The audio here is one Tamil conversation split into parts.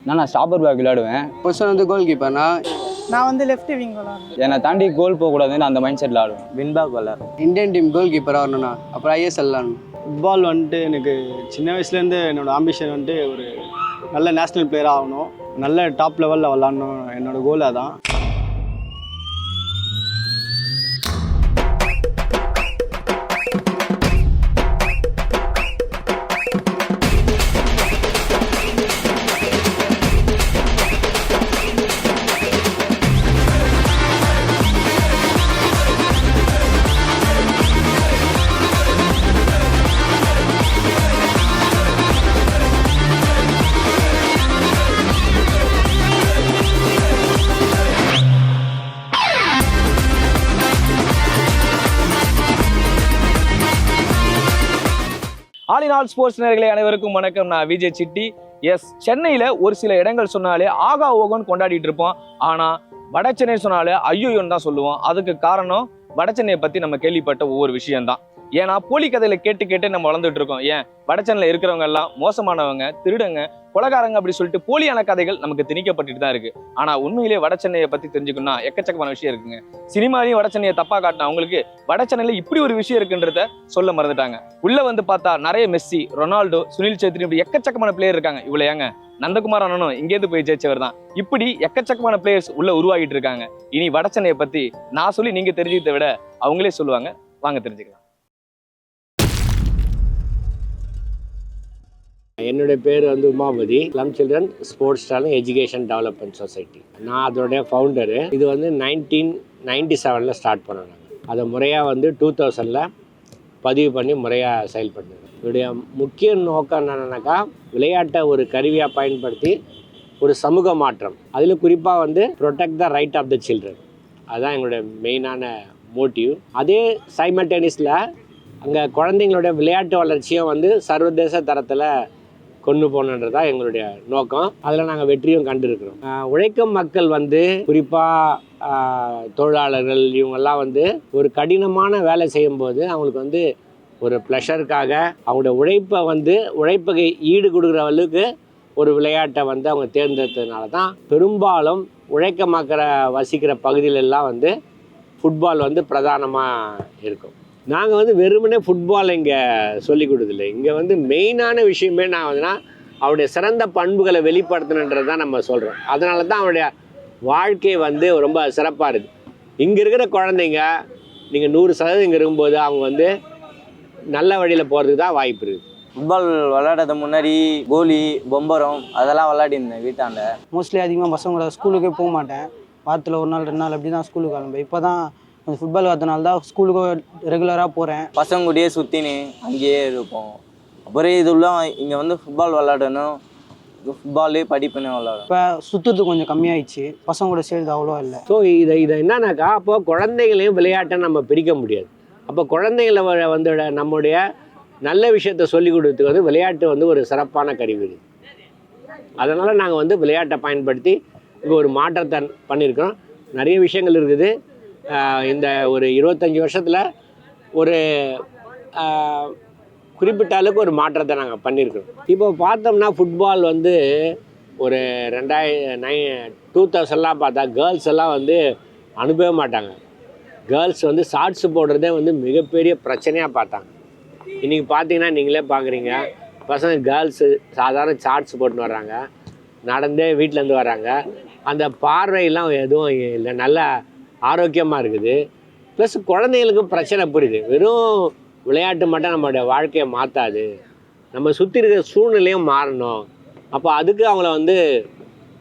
நான் ஸ்டாப்பர் பேக் விளையாடுவேன். பொசிஷன் வந்து கோல் கீப்பர்னா. நான் வந்து லெஃப்ட் விங் விளையாடுவேன். என்னை தாண்டி கோல் போகக்கூடாதுன்னு அந்த மைண்ட் செட்டில் ஆடுவேன். வின் பேக் விளையாடுவேன். இந்தியன் டீம் கோல் கீப்பர் வரணும்னா அப்புறம் ஐஎஸ்எல் விளாடணும். ஃபுட்பால் வந்துட்டு எனக்கு சின்ன வயசுலேருந்து என்னோடய ஆம்பிஷன் வந்துட்டு ஒரு நல்ல நேஷ்னல் பிளேயராக ஆகணும், நல்ல டாப் லெவலில் விளாடணும். என்னோடய கோல் அதான். ஆல் இன் ஆல் ஸ்போர்ட்ஸ் நேயர்களே அனைவருக்கும் வணக்கம். நான் விஜய் சிட்டி. சென்னையில் ஒரு சில இடங்கள் சொன்னாலே ஆகா ஓகோன்னு கொண்டாடிட்டு இருப்போம். ஆனால் வட சென்னை சொன்னாலே ஐயோன்னு தான் சொல்லுவோம். அதுக்கு காரணம் வட சென்னையை பற்றி நம்ம கேள்விப்பட்ட ஒவ்வொரு விஷயம்தான். ஏன்னா போலி கதையில கேட்டு நம்ம வளர்ந்துட்டு இருக்கோம். ஏன் வட சென்னையில் இருக்கிறவங்க எல்லாம் மோசமானவங்க, திருடங்க, கொலகாரங்க அப்படி சொல்லிட்டு போலியான கதைகள் நமக்கு திணிக்கப்பட்டுட்டு தான் இருக்கு. ஆனா உண்மையிலேயே வட சென்னையை பத்தி தெரிஞ்சுக்கணும்னா எக்கச்சக்கமான விஷயம் இருக்குங்க. சினிமாலையும் வட சென்னையை தப்பா காட்டினா அவங்களுக்கு வட சென்னையில இப்படி ஒரு விஷயம் இருக்குன்றத சொல்ல மறந்துட்டாங்க. உள்ள வந்து பார்த்தா நிறைய மெஸ்ஸி, ரொனால்டோ, சுனில் சேத்ரி இப்படி எக்கச்சக்கமான பிளேயர் இருக்காங்க. இவ்வளவு ஏங்க நந்தகுமார் அண்ணனும் இங்கேருந்து போய் ஜெயிச்சவர் தான். இப்படி எக்கச்சக்கமான பிளேயர்ஸ் உள்ள உருவாகிட்டு இருக்காங்க. இனி வட சென்னையை பத்தி நான் சொல்லி நீங்க தெரிஞ்சுக்கிறத விட அவங்களே சொல்லுவாங்க. வாங்க தெரிஞ்சுக்கலாம். என்னுடைய பேர் வந்து Umapathi. Slum children sports talent education development society. நான் அதோடைய ஃபவுண்டரு. இது வந்து 1997 ஸ்டார்ட் பண்ணோம். அதை முறையாக வந்து 2000 பதிவு பண்ணி முறையாக செயல்படுது. இதோடைய முக்கிய நோக்கம் என்னென்னாக்கா, விளையாட்டை ஒரு கருவியாக பயன்படுத்தி ஒரு சமூக மாற்றம், அதில் குறிப்பாக வந்து protect the right of the children. அதுதான் எங்களுடைய மெயினான மோட்டிவ். அதே சைமல்டேனியஸில் அங்கே குழந்தைங்களுடைய விளையாட்டு வளர்ச்சியும் வந்து சர்வதேச தரத்தில் கொண்டு போகணுன்றதான் எங்களுடைய நோக்கம். அதில் நாங்கள் வெற்றியும் கண்டிருக்கிறோம். உழைக்கும் மக்கள் வந்து குறிப்பாக தொழிலாளர்கள் இவங்கெல்லாம் வந்து ஒரு கடினமான வேலை செய்யும்போது அவங்களுக்கு வந்து ஒரு ப்ளஷருக்காக அவங்களோட உழைப்புக்கு ஈடு கொடுக்குற அளவுக்கு ஒரு விளையாட்டை வந்து அவங்க தேர்ந்தெடுத்ததுனால தான் பெரும்பாலும் உழைக்க வசிக்கிற பகுதியிலெல்லாம் வந்து ஃபுட்பால் வந்து பிரதானமாக இருக்கும். நாங்கள் வந்து வெறுமனே ஃபுட்பால் இங்கே சொல்லிக் கொடுதில்லை. இங்கே வந்து மெயினான விஷயமே நான் வந்துன்னா அவருடைய சிறந்த பண்புகளை வெளிப்படுத்தணுன்றது தான் நம்ம சொல்கிறோம். அதனால தான் அவருடைய வாழ்க்கை வந்து ரொம்ப சிறப்பாக இருக்குது. இங்கே இருக்கிற குழந்தைங்க நீங்கள் 100% இங்கே இருக்கும்போது அவங்க வந்து நல்ல வழியில் போகிறதுக்கு தான் வாய்ப்பு இருக்குது. ஃபுட்பால் விளையாடுறது முன்னாடி கோலி, பொம்பரம் அதெல்லாம் விளையாடிருந்தேன் வீட்டாண்ட. மோஸ்ட்லி அதிகமாக பசங்களோட ஸ்கூலுக்கே போக மாட்டேன். வாரத்தில் 1 நாள் 2 நாள் அப்படி தான் ஸ்கூலுக்கு கிளம்புவேன். இப்போ தான் கொஞ்சம் ஃபுட்பால் வரதுனால தான் ஸ்கூலுக்கும் ரெகுலராக போகிறேன். பசங்க கூடயே சுற்றினு அங்கேயே இருப்போம். அப்புறம் இதுலாம் இங்கே வந்து ஃபுட்பால் விளையாடணும், ஃபுட்பாலே படிப்புன்னு விளையாடும். இப்போ சுற்றுறது கொஞ்சம் கம்மியாயிடுச்சு, பசங்க கூட சேர்ந்து அவ்வளோ இல்லை. ஸோ இதை என்னன்னாக்கா, அப்போ குழந்தைகளையும் விளையாட்டை நம்ம பிரிக்க முடியாது. அப்போ குழந்தைகளை வந்து நம்முடைய நல்ல விஷயத்த சொல்லிக் கொடுத்ததுக்கு வந்து விளையாட்டு வந்து ஒரு சிறப்பான கருவி. அதனால் நாங்கள் வந்து விளையாட்டை பயன்படுத்தி இங்கே ஒரு மாற்றத்தை பண்ணியிருக்கிறோம். நிறைய விஷயங்கள் இருக்குது. இந்த ஒரு 25 வருஷத்தில் ஒரு குறிப்பிட்ட அளவுக்கு ஒரு மாற்றத்தை நாங்கள் பண்ணியிருக்கிறோம். இப்போ பார்த்தோம்னா ஃபுட்பால் வந்து ஒரு 2000 பார்த்தா கேர்ள்ஸ் எல்லாம் வந்து அனுப்பவே மாட்டாங்க. கேர்ள்ஸ் வந்து ஷார்ட்ஸ் போடுறதே வந்து மிகப்பெரிய பிரச்சனையாக பார்த்தாங்க. இன்றைக்கி பார்த்தீங்கன்னா நீங்களே பார்க்குறீங்க, பசங்க கேர்ள்ஸு சாதாரண ஷார்ட்ஸ் போட்டுன்னு வர்றாங்க, நடந்தே வீட்டிலேருந்து வர்றாங்க. அந்த பார்வையெல்லாம் எதுவும் இல்லை, நல்ல ஆரோக்கியமாக இருக்குது. ப்ளஸ் குழந்தைங்களுக்கும் பிரச்சனை புரியுது. வெறும் விளையாட்டு மட்டும் நம்மளுடைய வாழ்க்கையை மாற்றாது, நம்ம சுற்றி இருக்கிற சூழ்நிலையும் மாறணும். அப்போ அதுக்கு அவங்கள வந்து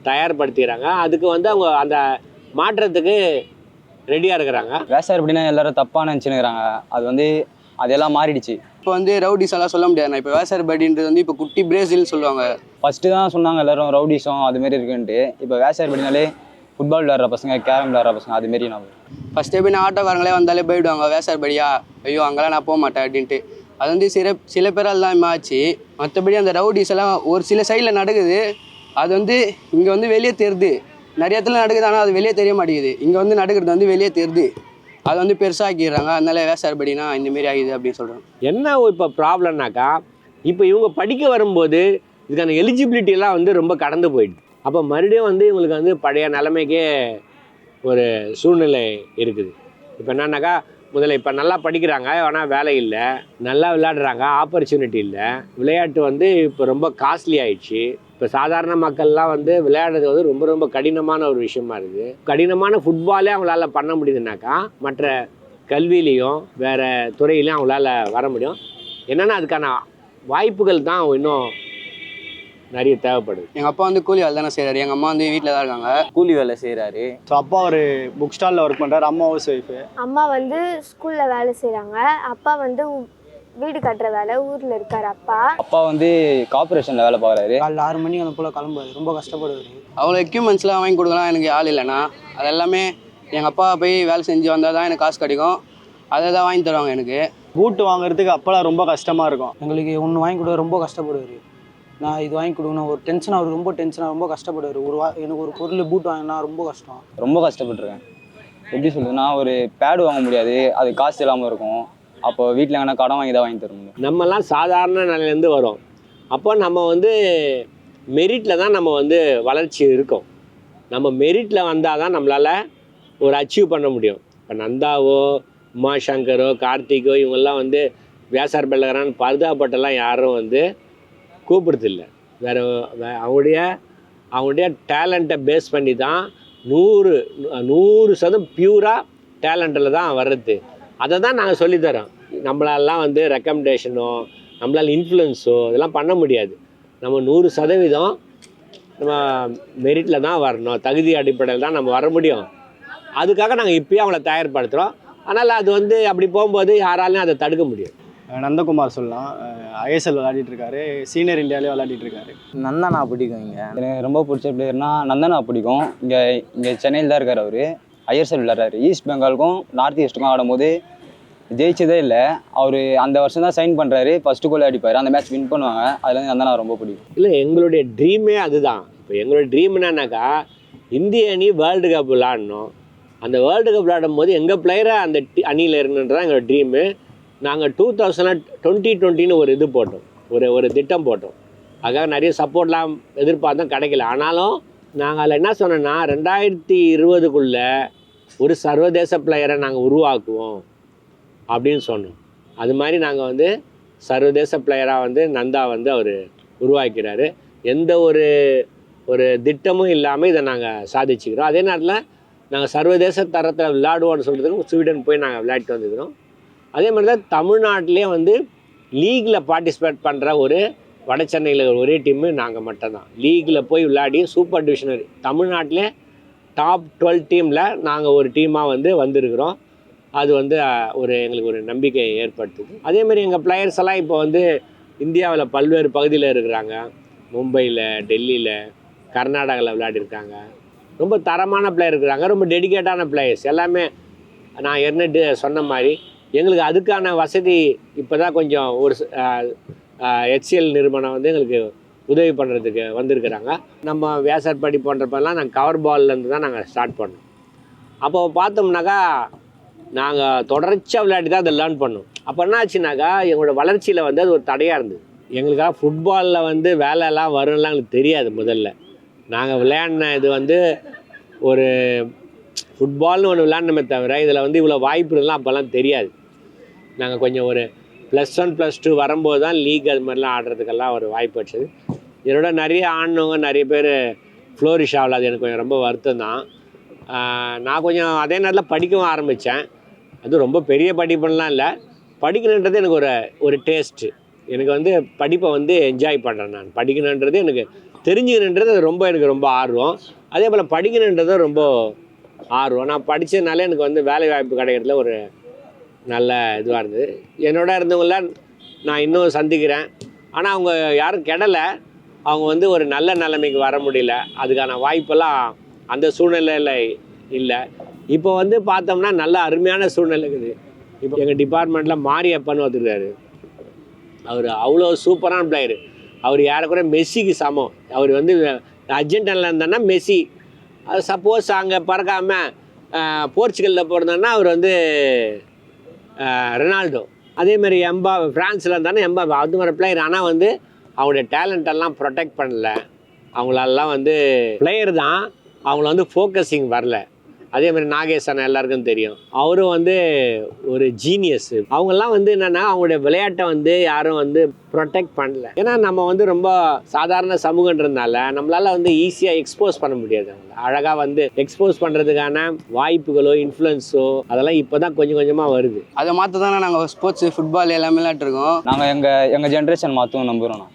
தயார்படுத்திக்கிறாங்க. அதுக்கு வந்து அவங்க அந்த மாற்றத்துக்கு ரெடியாக இருக்கிறாங்க. வேசார் அப்படின்னா எல்லாரும் தப்பாக நினச்சினுக்கிறாங்க. அது வந்து அதெல்லாம் மாறிடுச்சு. இப்போ வந்து ரவுடிஸ் எல்லாம் சொல்ல முடியாது. இப்போ வேசார் படின்றது வந்து இப்போ குட்டி பிரேசில்னு சொல்லுவாங்க. ஃபஸ்ட்டு தான் சொன்னாங்க எல்லாரும் ரவுடிஸும் அதுமாரி இருக்குன்ட்டு. இப்போ வேசார் படினாலே ஃபுட்பால் விளையாடுற பசங்க, கேரம் விளையாடுற பசங்க அதுமாரி நான் ஃபஸ்ட்டே போய் ஆட்டோக்காரங்களே வந்தாலே போயிடுவாங்க, வேசார் படியா, ஐயோ அங்கெல்லாம் நான் போக மாட்டேன் அப்படின்ட்டு. அது வந்து சில பேரால் தான் ஆச்சு. மற்றபடி அந்த ரவுடிஸ் எல்லாம் ஒரு சில சைடில் நடக்குது. அது வந்து இங்கே வந்து வெளியே தெரியுது, நிறைய இடத்துல நடக்குது. ஆனால் அது வெளியே தெரிய மாட்டேங்குது. இங்கே வந்து நடக்கிறது வந்து வெளியே தெரியுது, அதை வந்து பெருசாக்கிடுறாங்க. அதனால வேசார் படினா இந்தமாரி ஆகுது அப்படின்னு சொல்கிறாங்க. என்ன இப்போ ப்ராப்ளம்னாக்கா, இப்போ இவங்க படிக்க வரும்போது இதுக்கான எலிஜிபிலிட்டியெல்லாம் வந்து ரொம்ப கடந்து போயிடுது. அப்போ மறுபடியும் வந்து இவங்களுக்கு வந்து பழைய நிலைமைக்கே ஒரு சூழ்நிலை இருக்குது. இப்போ என்னன்னாக்கா முதல்ல இப்போ நல்லா படிக்கிறாங்க, ஆனால் வேலை இல்லை, நல்லா விளையாடுறாங்க, ஆப்பர்ச்சுனிட்டி இல்லை. விளையாட்டு வந்து இப்போ ரொம்ப காஸ்ட்லி ஆயிடுச்சு. இப்போ சாதாரண மக்கள்லாம் வந்து விளையாடுறது வந்து ரொம்ப ரொம்ப கடினமான ஒரு விஷயமா இருக்குது. கடினமான ஃபுட்பாலே அவங்களால பண்ண முடியுதுனாக்கா மற்ற கல்வியிலையும் வேறு துறையிலையும் அவங்களால வர முடியும். என்னென்னா அதுக்கான வாய்ப்புகள் தான் இன்னும் நிறைய தேவைப்படுது. எங்கள் அப்பா வந்து கூலி வேலை தானே செய்கிறாரு, எங்கள் அம்மா வந்து வீட்டில் தான் இருக்காங்க. கூலி வேலை செய்கிறாரு. ஸோ அப்பா ஒரு புக் ஸ்டாலில் ஒர்க் பண்ணுறாரு, அம்மா ஹவுஸ் ஒய்ஃபு. அம்மா வந்து ஸ்கூலில் வேலை செய்கிறாங்க, அப்பா வந்து வீடு கட்டுற வேலை ஊரில் இருக்கார். அப்பா வந்து கார்பரேஷனில் வேலை பார்க்குறாரு. காலைல 6 மணிக்கு அந்த போல் கிளம்புவார், ரொம்ப கஷ்டப்படுவார். அவ்வளோ எக்யூப்மெண்ட்ஸ்லாம் வாங்கி கொடுக்கலாம் எனக்கு ஆள் இல்லைண்ணா. அது எல்லாமே எங்கள் அப்பா போய் வேலை செஞ்சு வந்தால் தான் எனக்கு காசு கிடைக்கும், அதை தான் வாங்கி தருவாங்க எனக்கு. பூட்டு வாங்குறதுக்கு அப்போலாம் ரொம்ப கஷ்டமாக இருக்கும். எங்களுக்கு ஒன்று வாங்கி கொடுக்க ரொம்ப கஷ்டப்படுவார். நான் இது வாங்கி கொடுக்கணும் ஒரு டென்ஷனாக, அவர் ரொம்ப டென்ஷனாக ரொம்ப கஷ்டப்படுவார். எனக்கு ஒரு பொருள் பூட் வாங்கினா ரொம்ப கஷ்டம். ரொம்ப கஷ்டப்பட்டுருக்கேன். எப்படி சொல்லுதுன்னா, ஒரு பேடு வாங்க முடியாது, அது காசு இல்லாமல் இருக்கும். அப்போ வீட்டில் எங்கன்னா கடன் வாங்கி தான் வாங்கி தர முடியும். நம்மலாம் சாதாரண நிலையிலேருந்து வரோம். அப்போ நம்ம வந்து மெரிட்டில் தான் நம்ம வந்து வளர்ச்சி இருக்கும். நம்ம மெரிட்டில் வந்தால் தான் நம்மளால் ஒரு அச்சீவ் பண்ண முடியும். இப்போ நந்தாவோ உமாசங்கரோ கார்த்திகோ இவங்கெல்லாம் வந்து வியாசார் பெல்லகரான் பரிதாபப்பட்டெல்லாம் யாரும் வந்து கூப்பிடுறதில்ல. வேறு அவங்களுடைய டேலண்ட்டை பேஸ் பண்ணி தான் 100% பியூராக டேலண்ட்டில் தான் வர்றது. அதை தான் நாங்கள் சொல்லித்தரோம். நம்மளாலாம் வந்து ரெக்கமெண்டேஷனோ நம்மளால் இன்ஃப்ளூயன்ஸோ இதெல்லாம் பண்ண முடியாது. நம்ம 100% நம்ம மெரிட்டில் தான் வரணும், தகுதி அடிப்படையில் தான் நம்ம வர முடியும். அதுக்காக நாங்கள் இப்போயே அவங்கள தயார்படுத்துகிறோம். ஆனால் அது வந்து அப்படி போகும்போது யாராலையும் அதை தடுக்க முடியும். நந்தகுமார் சொல்லலாம், ஐஎஸ்எல் விளையாடிட்டு இருக்காரு, சீனியர் இந்தியாவிலே விளையாடிட்டு இருக்காரு. நந்தனா பிடிக்கும். இங்கே எனக்கு ரொம்ப பிடிச்ச பிளேயர்னா நந்தனா பிடிக்கும். இங்கே சென்னையில் தான் இருக்கார் அவர். ஐஎஸ்எல் விளையாடுறாரு. ஈஸ்ட் பெங்காலுக்கும் நார்த் ஈஸ்ட்டுக்கும் ஆடும்போது ஜெயிச்சதே இல்லை. அவர் அந்த வருஷம் தான் சைன் பண்ணுறாரு, ஃபஸ்ட்டு கோல் அடிப்பார், அந்த மேட்ச் வின் பண்ணுவாங்க. அதுலேருந்து நந்தனா ரொம்ப பிடிக்கும். இல்லை, எங்களுடைய ட்ரீமே அதுதான். இப்போ எங்களுடைய ட்ரீம் என்னன்னாக்கா இந்திய அணி வேர்ல்டு கப் விளையாடணும். அந்த வேர்ல்டு கப் விளையாடும் போது எங்கள் பிளேயரை அந்த அணியில் இருக்கணுன்றது தான் எங்களோட ட்ரீமு. நாங்கள் 2020 ஒரு இது போட்டோம், ஒரு திட்டம் போட்டோம். அதுக்காக நிறைய சப்போர்ட்லாம் எதிர்பார்த்தோம், கிடைக்கல. ஆனாலும் நாங்கள் அதில் என்ன சொன்னோன்னா 2020 ஒரு சர்வதேச பிளேயரை நாங்கள் உருவாக்குவோம் அப்படின்னு சொன்னோம். அது மாதிரி நாங்கள் வந்து சர்வதேச பிளேயராக வந்து நந்தா வந்து அவர் உருவாக்கிறாரு. எந்த ஒரு திட்டமும் இல்லாமல் இதை நாங்கள் சாதிச்சுக்கிறோம். அதே நேரத்தில் நாங்கள் சர்வதேச தரத்தில் விளையாடுவோம்னு சொல்கிறதுக்கு ஸ்வீடன் போய் நாங்கள் விளையாட்டு வந்துக்கிறோம். அதே மாதிரி தான் தமிழ்நாட்டிலே வந்து லீகில் பார்ட்டிசிபேட் பண்ணுற ஒரு வட சென்னையில் ஒரே டீம்மு நாங்கள் மட்டும்தான். லீகில் போய் விளையாடி சூப்பர் டிவிஷனரி தமிழ்நாட்டிலே டாப் 12 டீமில் நாங்கள் ஒரு டீமாக வந்து வந்திருக்கிறோம். அது வந்து எங்களுக்கு ஒரு நம்பிக்கை ஏற்படுத்துது. அதேமாதிரி எங்கள் பிளேயர்ஸ் எல்லாம் இப்போ வந்து இந்தியாவில் பல்வேறு பகுதியில் இருக்கிறாங்க. மும்பையில், டெல்லியில், கர்நாடகாவில் விளையாடிருக்காங்க. ரொம்ப தரமான பிளேயர் இருக்கிறாங்க, ரொம்ப டெடிக்கேட்டான பிளேயர்ஸ் எல்லாமே. நான் ஏற்கனவே சொன்ன மாதிரி எங்களுக்கு அதுக்கான வசதி இப்போ தான் கொஞ்சம் ஒரு HCL நிறுவனம் வந்து எங்களுக்கு உதவி பண்ணுறதுக்கு வந்திருக்கிறாங்க. நம்ம வியாசர்படி போன்றப்பெல்லாம் நாங்கள் கவர் பால்லேருந்து தான் நாங்கள் ஸ்டார்ட் பண்ணோம். அப்போ பார்த்தோம்னாக்கா நாங்கள் தொடர்ச்சியாக விளையாடி தான் அதை லேர்ன் பண்ணோம். அப்போ என்ன ஆச்சுனாக்கா எங்களோட வளர்ச்சியில் வந்து அது ஒரு தடையாக இருந்தது. எங்களுக்காக ஃபுட்பாலில் வந்து வேலையெல்லாம் வரும்லாம் எங்களுக்கு தெரியாது. முதல்ல நாங்கள் விளையாடின இது வந்து ஒரு ஃபுட்பால்னு ஒன்று விளையாடணுமே தவிர இதில் வந்து இவ்வளோ வாய்ப்புலாம் அப்போல்லாம் தெரியாது. நாங்கள் கொஞ்சம் ஒரு +1 +2 வரும்போது தான் லீக் அது மாதிரிலாம் ஆடுறதுக்கெல்லாம் ஒரு வாய்ப்பு வச்சது. என்னோட நிறைய ஆடினவங்க நிறைய பேர் ஃப்ளோரிஷ் ஆகல. அது எனக்கு கொஞ்சம் ரொம்ப வருத்தம் தான். நான் கொஞ்சம் அதே நேரத்தில் படிக்கவும் ஆரம்பித்தேன். அது ரொம்ப பெரிய படிப்புலாம் இல்லை, படிக்கணுன்றது எனக்கு ஒரு டேஸ்ட்டு. எனக்கு வந்து படிப்பை வந்து என்ஜாய் பண்ணுறேன். நான் படிக்கணுன்றது எனக்கு தெரிஞ்சுக்கணுன்றது எனக்கு ரொம்ப ஆர்வம். அதே போல் படிக்கணுன்றது ரொம்ப ஆர்வம். நான் படித்ததுனால எனக்கு வந்து வேலை வாய்ப்பு கிடைக்கிறதுல ஒரு நல்ல இதுவாக இருந்தது. என்னோட இருந்தவங்கள நான் இன்னும் சந்திக்கிறேன். ஆனால் அவங்க யாரும் கெடலை. அவங்க வந்து ஒரு நல்ல நிலைமைக்கு வர முடியல. அதுக்கான வாய்ப்பெல்லாம் அந்த சூழ்நிலையில் இல்லை. இப்போ வந்து பார்த்தோம்னா நல்ல அருமையான சூழ்நிலை இருக்குது. இப்போ எங்கள் டிபார்ட்மெண்ட்டில் மாரியப்பன்னு வந்துருக்காரு. அவர் அவ்வளோ சூப்பரான பிளேயரு. அவர் யாருக்குற மெஸ்ஸிக்கு சமம். அவர் வந்து அர்ஜென்டினாவில் இருந்தாருன்னா மெஸ்ஸி. அது சப்போஸ் அங்கே பறக்காமல் போர்ச்சுகலில் போகிறதுனா அவர் வந்து ரொனால்டோ. அதேமாதிரி ஃப்ரான்ஸில் இருந்தானே அது மாதிரி பிளேயர். ஆனால் வந்து அவங்களுடைய டேலண்டெல்லாம் ப்ரொடெக்ட் பண்ணல. அவங்களாலாம் வந்து பிளேயர் தான், அவங்கள வந்து ஃபோக்கஸிங் வரல. அதே மாதிரி நாகேசன் எல்லாருக்கும் தெரியும், அவரும் வந்து ஒரு ஜீனியஸ். அவங்கெல்லாம் வந்து என்னென்னா அவங்களுடைய விளையாட்டை வந்து யாரும் வந்து ப்ரொடெக்ட் பண்ணல. ஏன்னா நம்ம வந்து ரொம்ப சாதாரண சமூகன்றதுனால நம்மளால் வந்து ஈஸியாக எக்ஸ்போஸ் பண்ண முடியாது. அவங்கள அழகாக வந்து எக்ஸ்போஸ் பண்ணுறதுக்கான வாய்ப்புகளோ இன்ஃப்ளூயன்ஸோ அதெல்லாம் இப்போ தான் கொஞ்சம் கொஞ்சமாக வருது. அதை மாற்ற தானே நாங்கள் ஸ்போர்ட்ஸு ஃபுட்பால் எல்லாமே விளையாட்டுருக்கோம். நாங்கள் எங்கள் ஜென்ரேஷன் மாற்றவும் நம்புகிறோம்.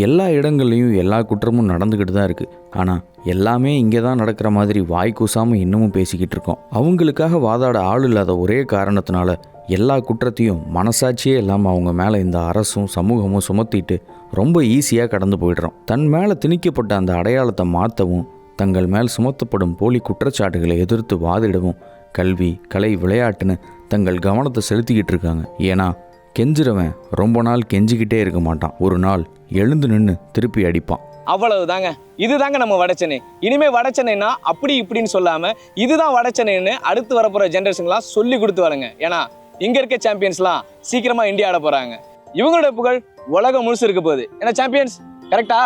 எல்லா இடங்கள்லையும் எல்லா குற்றமும் நடந்துக்கிட்டு தான் இருக்குது. ஆனால் எல்லாமே இங்கே தான் நடக்கிற மாதிரி வாய் கூசாமல் இன்னமும் பேசிக்கிட்டு இருக்கோம். அவங்களுக்காக வாதாட ஆள் இல்லாத ஒரே காரணத்தினால எல்லா குற்றத்தையும் மனசாட்சியே இல்லாமல் அவங்க மேலே இந்த அரசும் சமூகமும் சுமத்திட்டு ரொம்ப ஈஸியாக கடந்து போயிடுறோம். தன் மேலே திணிக்கப்பட்ட அந்த அடையாளத்தை மாற்றவும் தங்கள் மேல் சுமத்தப்படும் போலி குற்றச்சாட்டுகளை எதிர்த்து வாதிடவும் கல்வி, கலை, விளையாட்டுன்னு தங்கள் கவனத்தை செலுத்திக்கிட்டு இருக்காங்க. ஏன்னா கெஞ்சுறவன் ரொம்ப நாள் கெஞ்சிக்கிட்டே இருக்க மாட்டான், ஒரு நாள் எழுந்து நின்று திருப்பி அடிப்பான். அவ்வளவு தாங்க. இதுதாங்க நம்ம வடச்சென்னை. இனிமே வடச்சென்னைனா அப்படி இப்படின்னு சொல்லாம இதுதான் வடச்சென்னைன்னு அடுத்து வரப்போற ஜென்ரேஷன்லாம் சொல்லி கொடுத்து வரங்க. ஏன்னா இங்க இருக்க சாம்பியன்ஸ்லாம் சீக்கிரமா இந்தியா ஆட போறாங்க. இவங்களோட புகழ் உலகம் முழுசு இருக்க போகுது. ஏன்னா சாம்பியன்ஸ் கரெக்டா?